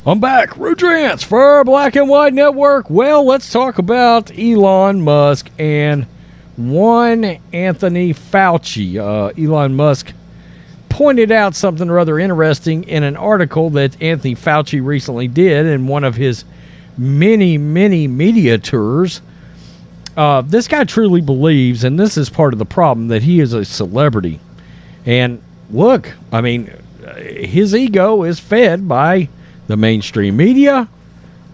I'm back. Rudrance for Black and White Network. Well, let's talk about Elon Musk and one Anthony Fauci. Elon Musk pointed out something rather interesting in an article that Anthony Fauci recently did in one of his many media tours. This guy truly believes, and this is part of the problem, that he is a celebrity. And look, I mean, his ego is fed by the mainstream media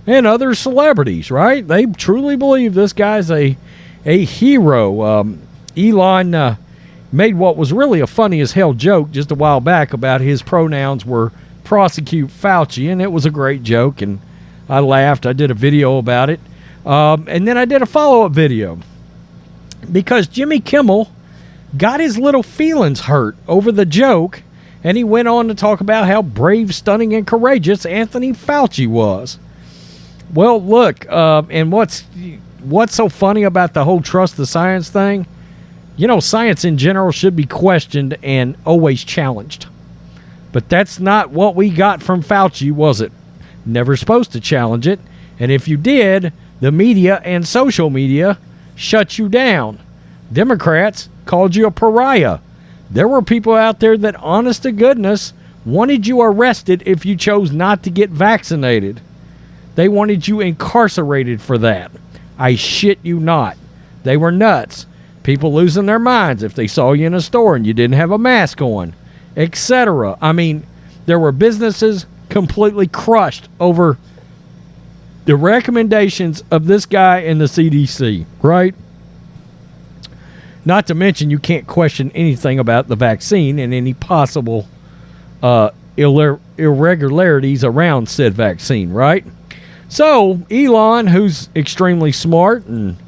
and other celebrities, right? They truly believe this guy's a hero. Elon made what was really a funny as hell joke just a while back about his pronouns were prosecute Fauci, and it was a great joke, and I laughed. I did a video about it. And then I did a follow-up video because Jimmy Kimmel got his little feelings hurt over the joke, and he went on to talk about how brave, stunning, and courageous Anthony Fauci was. Well, look, and what's so funny about the whole trust the science thing? You know, science in general should be questioned and always challenged. But that's not what we got from Fauci, was it? Never supposed to challenge it. And if you did, the media and social media shut you down. Democrats called you a pariah. There were people out there that, honest to goodness, wanted you arrested if you chose not to get vaccinated. They wanted you incarcerated for that. I shit you not. They were nuts. People losing their minds if they saw you in a store and you didn't have a mask on, etc. I mean, there were businesses completely crushed over the recommendations of this guy and the CDC, right? Not to mention, you can't question anything about the vaccine and any possible irregularities around said vaccine, right? So, Elon, who's extremely smart, and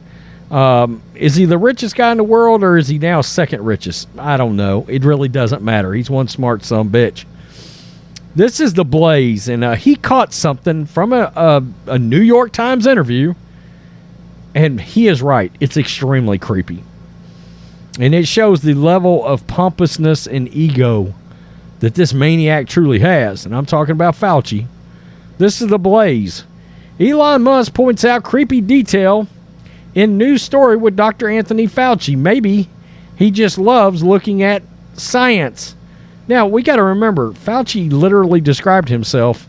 is he the richest guy in the world, or is he now second richest? I don't know. It really doesn't matter. He's one smart sumbitch. This is the Blaze, and he caught something from a New York Times interview, and he is right. It's extremely creepy. And it shows the level of pompousness and ego that this maniac truly has. And I'm talking about Fauci. This is the Blaze. Elon Musk points out creepy detail in news story with Dr. Anthony Fauci. Maybe he just loves looking at science. Now, we got to remember, Fauci literally described himself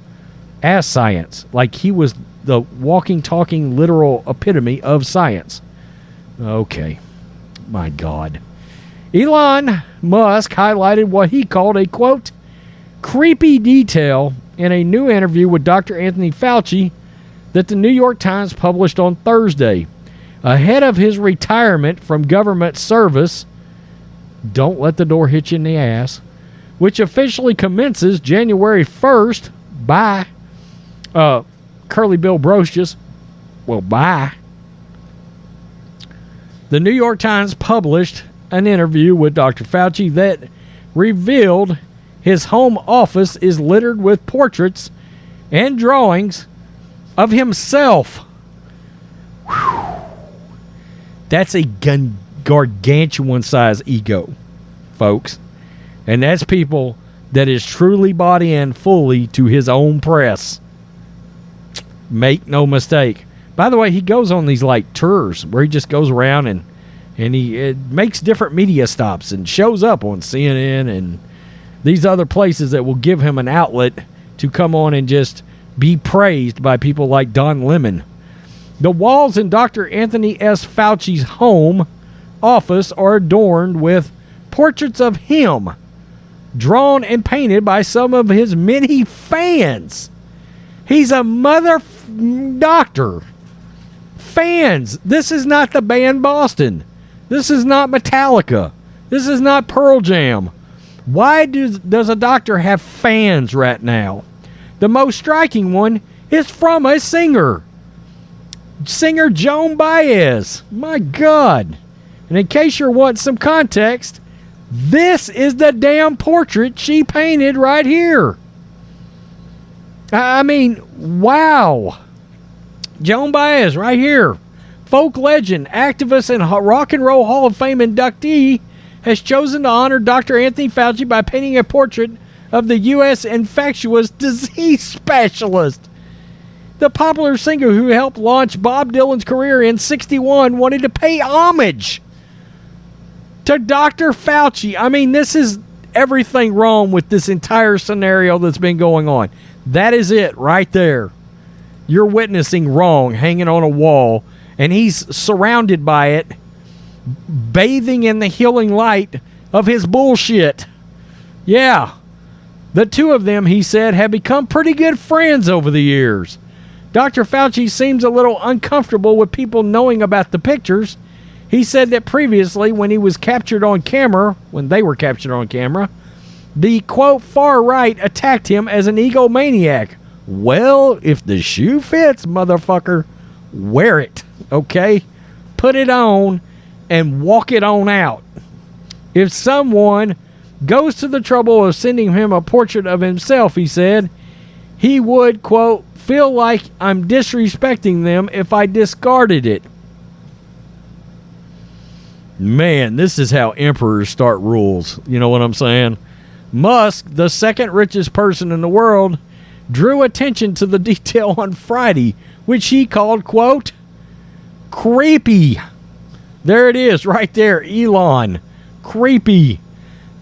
as science. Like he was the walking, talking, literal epitome of science. Okay. My God. Elon Musk highlighted what he called a, quote, creepy detail in a new interview with Dr. Anthony Fauci that the New York Times published on Thursday. Ahead of his retirement from government service, don't let the door hit you in the ass, which officially commences January 1st by Curly Bill Brocious. Well, bye. The New York Times published an interview with Dr. Fauci that revealed his home office is littered with portraits and drawings of himself. Whew. That's a gargantuan-sized ego, folks. And that's people that is truly bought in fully to his own press. Make no mistake. By the way, he goes on these like tours where he just goes around and he makes different media stops and shows up on CNN and these other places that will give him an outlet to come on and just be praised by people like Don Lemon. The walls in Dr. Anthony S. Fauci's home office are adorned with portraits of him, drawn and painted by some of his many fans. He's a mother doctor. Fans. This is not the band Boston. This is not Metallica. This is not Pearl Jam. Why does a doctor have fans right now? The most striking one is from a singer. Singer Joan Baez. My God. And in case you're wanting some context, this is the damn portrait she painted right here. I mean, wow. Joan Baez right here. Folk legend, activist, and Rock and Roll Hall of Fame inductee has chosen to honor Dr. Anthony Fauci by painting a portrait of the U.S. infectious disease specialist. The popular singer who helped launch Bob Dylan's career in '61 wanted to pay homage to Dr. Fauci. I mean, this is everything wrong with this entire scenario that's been going on. That is it right there. You're witnessing wrong hanging on a wall, and he's surrounded by it, bathing in the healing light of his bullshit. Yeah. The two of them, he said, have become pretty good friends over the years. Dr. Fauci seems a little uncomfortable with people knowing about the pictures. He said that previously, when he was captured on camera, when they were captured on camera, the, quote, far right attacked him as an egomaniac. Well, if the shoe fits, motherfucker, wear it, okay? Put it on and walk it on out. If someone goes to the trouble of sending him a portrait of himself, he said, he would, quote, feel like I'm disrespecting them if I discarded it. Man, this is how emperors start rules. You know what I'm saying? Musk, the second richest person in the world, drew attention to the detail on Friday, which he called, quote, creepy. There it is, right there, Elon. Creepy.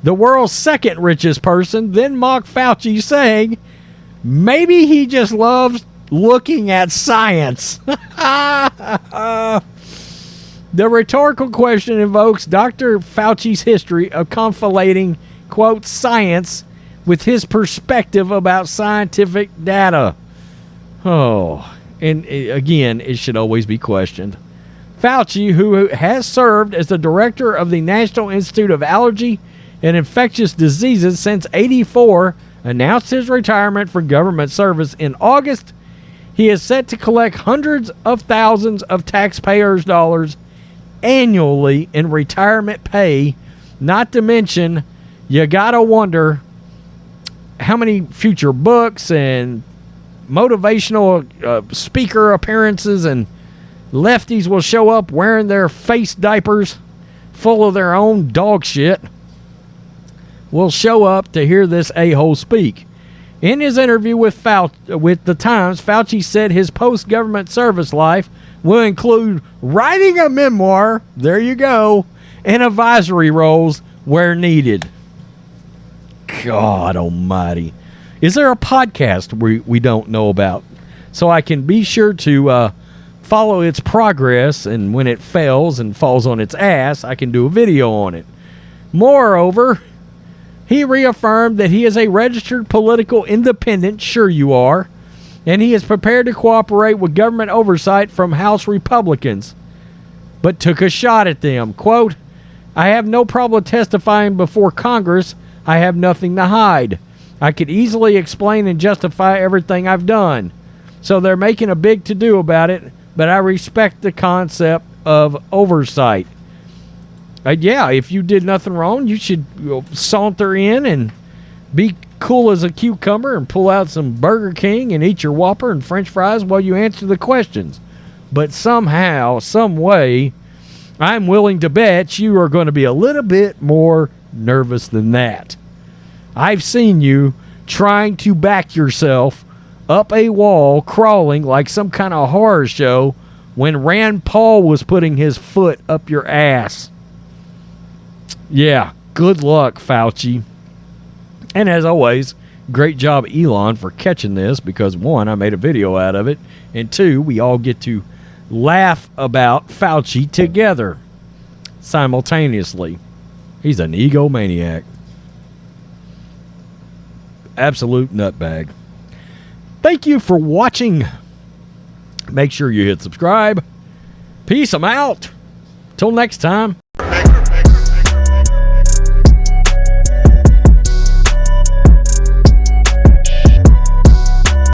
The world's second richest person then mocked Fauci, saying, maybe he just loves looking at science. The rhetorical question invokes Dr. Fauci's history of conflating, quote, science with his perspective about scientific data. Oh, and again, it should always be questioned. Fauci, who has served as the director of the National Institute of Allergy and Infectious Diseases since '84, announced his retirement from government service in August. He is set to collect hundreds of thousands of taxpayers' dollars annually in retirement pay. Not to mention, you gotta wonder how many future books and motivational speaker appearances and lefties will show up wearing their face diapers full of their own dog shit, will show up to hear this a-hole speak. In his interview with the Times, Fauci said his post-government service life will include writing a memoir, there you go, and advisory roles where needed. God almighty. Is there a podcast we don't know about? So I can be sure to follow its progress, and when it fails and falls on its ass, I can do a video on it. Moreover, he reaffirmed that he is a registered political independent, sure you are, and he is prepared to cooperate with government oversight from House Republicans, but took a shot at them. Quote, I have no problem testifying before Congress. I have nothing to hide. I could easily explain and justify everything I've done. So they're making a big to-do about it, but I respect the concept of oversight. Yeah, if you did nothing wrong, you should saunter in and be cool as a cucumber and pull out some Burger King and eat your Whopper and French fries while you answer the questions. But somehow, some way, I'm willing to bet you are going to be a little bit more nervous than that. I've seen you trying to back yourself up a wall, crawling like some kind of horror show when Rand Paul was putting his foot up your ass. Yeah, good luck, Fauci. And as always, great job, Elon, for catching this, because one, I made a video out of it, and two, we all get to laugh about Fauci together simultaneously. He's an egomaniac. Absolute nutbag. Thank you for watching. Make sure you hit subscribe. Peace, I'm out. Till next time.